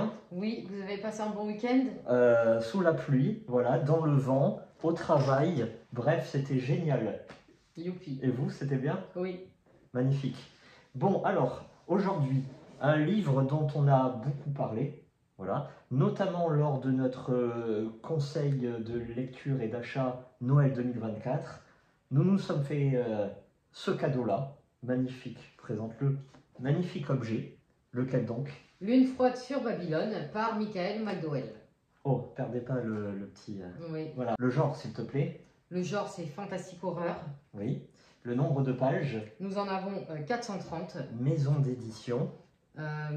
bien? Oui, vous avez passé un bon week-end? Sous la pluie, voilà, dans le vent, au travail. Bref, c'était génial. Youpi. Et vous, c'était bien? Oui. Magnifique. Bon, alors, aujourd'hui, un livre dont on a beaucoup parlé, voilà, notamment lors de notre conseil de lecture et d'achat Noël 2024. Nous nous sommes fait ce cadeau-là, magnifique, présente-le, magnifique objet. Lequel donc? Lune froide sur Babylone par Michael McDowell. Oh, perdez pas le petit... Oui. Voilà, le genre s'il te plaît. Le genre c'est fantastique horreur. Oui. Le nombre de pages. Nous en avons 430. Maison d'édition.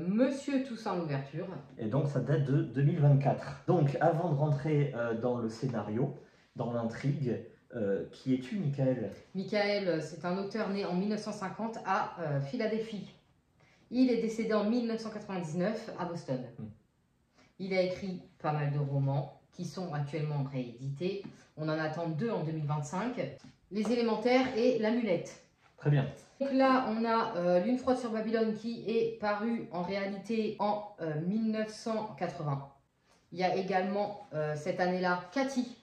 Monsieur Toussaint l'ouverture. Et donc ça date de 2024. Donc avant de rentrer dans le scénario, dans l'intrigue, qui es-tu, Michael? Michael, c'est un auteur né en 1950 à Philadelphie. Il est décédé en 1999 à Boston. Il a écrit pas mal de romans qui sont actuellement réédités. On en attend 2 en 2025. Les élémentaires et l'amulette. Très bien. Donc là, on a Lune froide sur Babylone qui est paru en réalité en 1980. Il y a également cette année-là Cathy,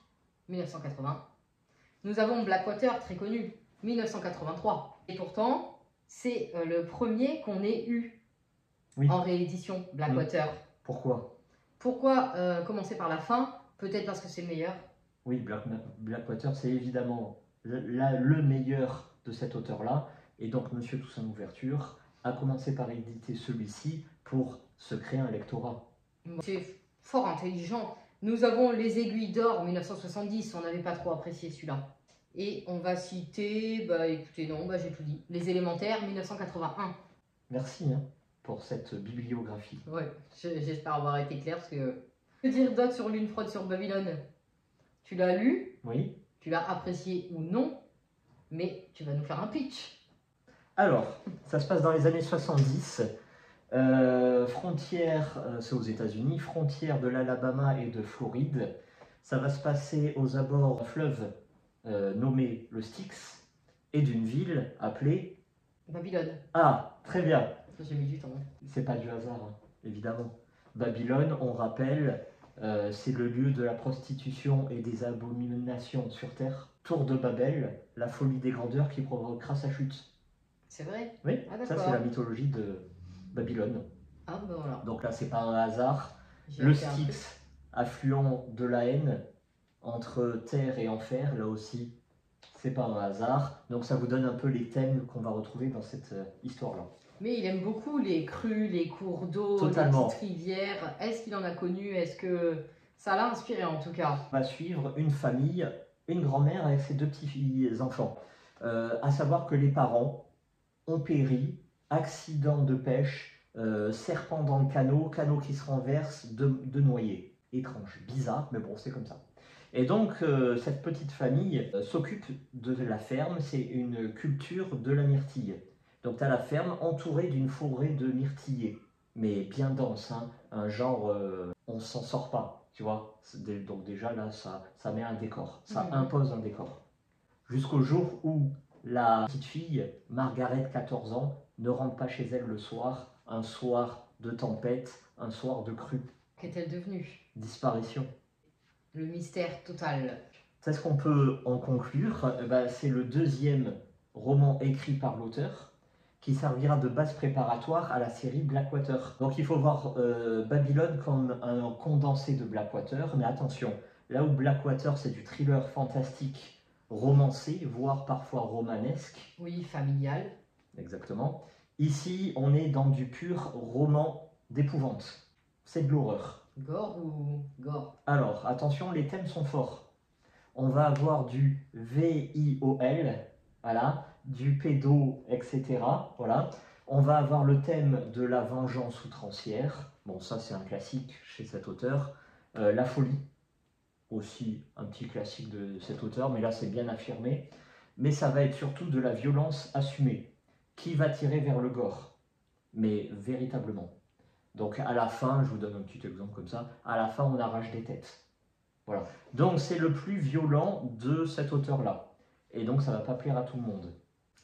1980. Nous avons Blackwater, très connu, 1983. Et pourtant, c'est le premier qu'on ait eu en réédition, Blackwater. Pourquoi? Pourquoi commencer par la fin? Peut-être parce que c'est le meilleur. Oui, Blackwater, c'est évidemment le meilleur de cet auteur-là. Et donc, Monsieur Toussaint l'ouverture a commencé par éditer celui-ci pour se créer un lectorat. C'est fort intelligent. Nous avons Les Aiguilles d'Or, 1970. On n'avait pas trop apprécié celui-là. Et on va citer, écoutez, non, j'ai tout dit. Les élémentaires, 1981. Merci pour cette bibliographie. Ouais, j'espère avoir été clair parce que... Que dire d'autre sur Lune froide sur Babylone? Tu l'as lu? Oui. Tu l'as apprécié ou non? Mais tu vas nous faire un pitch. Alors, ça se passe dans les années 70. Frontière, c'est aux États-Unis, frontière de l'Alabama et de Floride. Ça va se passer aux abords d'un fleuve nommé le Styx et d'une ville appelée Babylone. Ah, très bien. J'ai mis du temps. C'est pas du hasard, évidemment. Babylone, on rappelle, c'est le lieu de la prostitution et des abominations sur terre. Tour de Babel, la folie des grandeurs qui provoquera sa chute. C'est vrai? Oui, ah, ça c'est la mythologie de Babylone. Ah, ben voilà. Donc là, c'est pas un hasard. Le Styx, affluent de la haine entre terre et enfer, là aussi, c'est pas un hasard. Donc ça vous donne un peu les thèmes qu'on va retrouver dans cette histoire-là. Mais il aime beaucoup les crues, les cours d'eau, les petites rivières. Est-ce qu'il en a connu? Est-ce que ça l'a inspiré en tout cas? On va suivre une famille, une grand-mère avec ses 2 petits-enfants. À savoir que les parents ont péri, accident de pêche, serpent dans le canot, canot qui se renverse, de noyés. Étrange, bizarre, mais bon, c'est comme ça. Et donc, cette petite famille s'occupe de la ferme, c'est une culture de la myrtille. Donc, tu as la ferme entourée d'une forêt de myrtillers, mais bien dense, un genre, on s'en sort pas, tu vois. Donc déjà, là, ça met un décor, ça impose un décor. Jusqu'au jour où la petite fille, Margaret, 14 ans, ne rentre pas chez elle le soir, un soir de tempête, un soir de crue. Qu'est-elle devenue? Disparition. Le mystère total. C'est ce qu'on peut en conclure. C'est le 2e roman écrit par l'auteur qui servira de base préparatoire à la série Blackwater. Donc il faut voir Babylone comme un condensé de Blackwater, mais attention, là où Blackwater c'est du thriller fantastique romancé, voire parfois romanesque. Oui, familial. Exactement. Ici, on est dans du pur roman d'épouvante. C'est de l'horreur. Gore ou gore? Alors, attention, les thèmes sont forts. On va avoir du VIOL, voilà, du pédo, etc. Voilà. On va avoir le thème de la vengeance outrancière. Bon, ça, c'est un classique chez cet auteur. La folie, aussi un petit classique de cet auteur, mais là, c'est bien affirmé. Mais ça va être surtout de la violence assumée, qui va tirer vers le gore, mais véritablement. Donc à la fin, je vous donne un petit exemple comme ça, à la fin on arrache des têtes. Voilà. Donc c'est le plus violent de cet auteur-là. Et donc ça ne va pas plaire à tout le monde.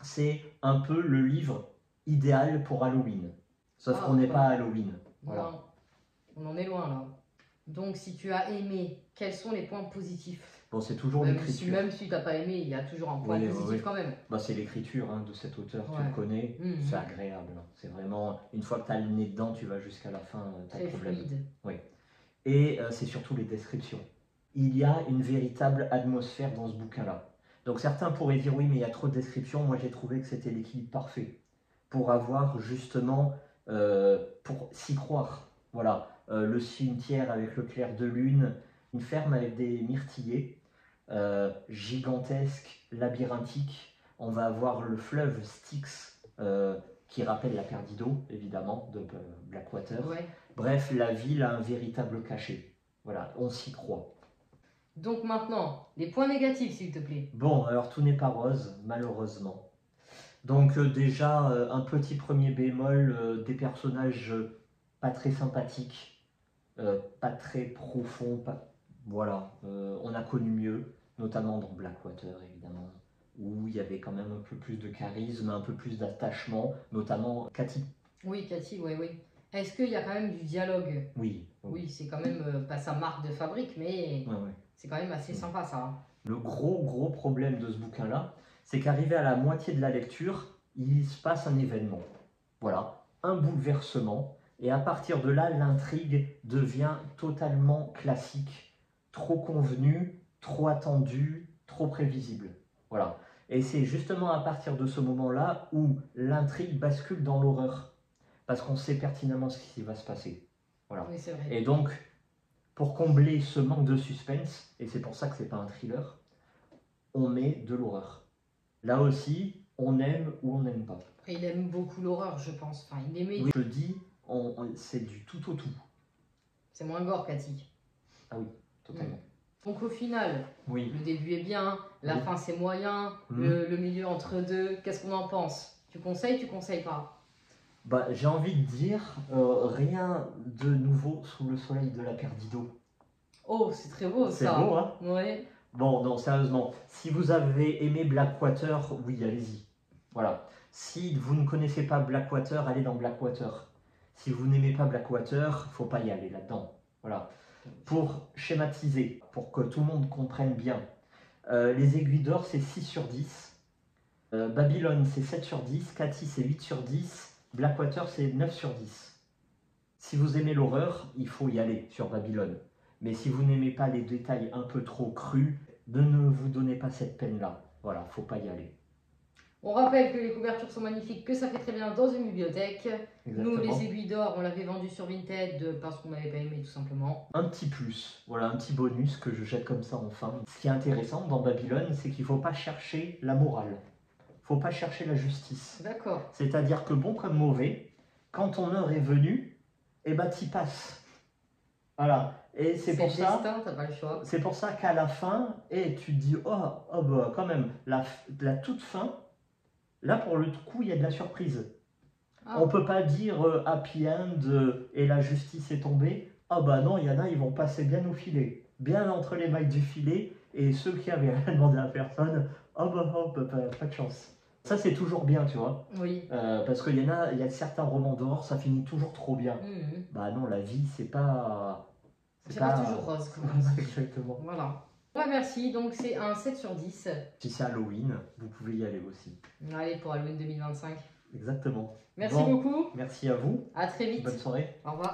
C'est un peu le livre idéal pour Halloween. Sauf qu'on n'est pas à Halloween. Voilà. Non. On en est loin là. Donc si tu as aimé, quels sont les points positifs? Bon, c'est toujours l'écriture. Même si tu n'as pas aimé, il y a toujours un point positif quand même. Bah, c'est l'écriture de cet auteur, tu Ouais. le connais, c'est agréable. C'est vraiment, une fois que tu as le nez dedans, tu vas jusqu'à la fin, tu as Très problème. fluide. Oui. Et c'est surtout les descriptions. Il y a une véritable atmosphère dans ce bouquin-là. Donc certains pourraient dire oui, mais il y a trop de descriptions. Moi, j'ai trouvé que c'était l'équilibre parfait pour avoir justement, pour s'y croire. Voilà, le cimetière avec le clair de lune, une ferme avec des myrtillers, gigantesque, labyrinthique. On va avoir le fleuve Styx, qui rappelle la Perdido, évidemment, de Blackwater. Ouais. Bref, la ville a un véritable cachet. Voilà, on s'y croit. Donc maintenant, les points négatifs, s'il te plaît. Bon, alors tout n'est pas rose, malheureusement. Donc déjà, un petit premier bémol, des personnages pas très sympathiques, pas très profonds. Voilà, on a connu mieux, notamment dans Blackwater, évidemment, où il y avait quand même un peu plus de charisme, un peu plus d'attachement, notamment Cathy. Oui, Cathy, oui. Est-ce qu'il y a quand même du dialogue? Oui. Oui, c'est quand même pas sa marque de fabrique, mais c'est quand même assez sympa ça. Le gros problème de ce bouquin-là, c'est qu'arrivé à la moitié de la lecture, il se passe un événement. Voilà, un bouleversement, et à partir de là, l'intrigue devient totalement classique, trop convenue, trop attendue, trop prévisible. Voilà. Et c'est justement à partir de ce moment-là où l'intrigue bascule dans l'horreur, parce qu'on sait pertinemment ce qui va se passer. Voilà. Oui, c'est vrai. Et donc, pour combler ce manque de suspense, et c'est pour ça que c'est pas un thriller, on met de l'horreur. Là aussi, on aime ou on n'aime pas. Après, il aime beaucoup l'horreur, je pense. Enfin, il aimait. Oui, je dis, c'est du tout au tout. C'est moins gore, Cathy. Ah oui, totalement. Donc au final, oui. Le début est bien, la fin c'est moyen, le milieu entre deux, qu'est-ce qu'on en pense? Tu conseilles pas? Bah, j'ai envie de dire, rien de nouveau sous le soleil de la Perdido. Oh, c'est très beau ça. C'est beau, hein? Ouais. Bon, non, sérieusement, si vous avez aimé Blackwater, oui, allez-y. Voilà. Si vous ne connaissez pas Blackwater, allez dans Blackwater. Si vous n'aimez pas Blackwater, faut pas y aller là-dedans. Voilà. Pour schématiser, pour que tout le monde comprenne bien, les Aiguilles d'Or, c'est 6 sur 10. Babylone, c'est 7 sur 10. Cathy, c'est 8 sur 10. Blackwater, c'est 9 sur 10. Si vous aimez l'horreur, il faut y aller sur Babylone. Mais si vous n'aimez pas les détails un peu trop crus, ne vous donnez pas cette peine-là. Voilà, faut pas y aller. On rappelle que les couvertures sont magnifiques, que ça fait très bien dans une bibliothèque. Exactement. Nous, les Aiguilles d'Or, on l'avait vendu sur Vinted parce qu'on n'avait pas aimé tout simplement. Un petit plus, voilà, un petit bonus que je jette comme ça enfin. Ce qui est intéressant dans Babylone, c'est qu'il ne faut pas chercher la morale. Il ne faut pas chercher la justice. D'accord. C'est-à-dire que bon comme mauvais, quand ton heure est venue, eh ben t'y passes. Voilà. Et c'est pour ça. T'as pas le choix. C'est pour ça qu'à la fin, tu te dis oh bah quand même, la toute fin, là pour le coup il y a de la surprise. On peut pas dire happy end et la justice est tombée. Ah bah non, il y en a, ils vont passer bien au filet, bien entre les mailles du filet, et ceux qui avaient rien demandé à personne, pas de chance. Ça c'est toujours bien, tu vois. Oui. Parce qu'il y a certains romans d'horreur, ça finit toujours trop bien. Bah non, la vie c'est pas toujours rose. Comme on dit. Exactement. Voilà. Ouais, merci, donc c'est un 7 sur 10. Si c'est Halloween, vous pouvez y aller aussi. Allez, pour Halloween 2025. Exactement. Merci beaucoup. Merci à vous. À très vite. Bonne soirée. Au revoir.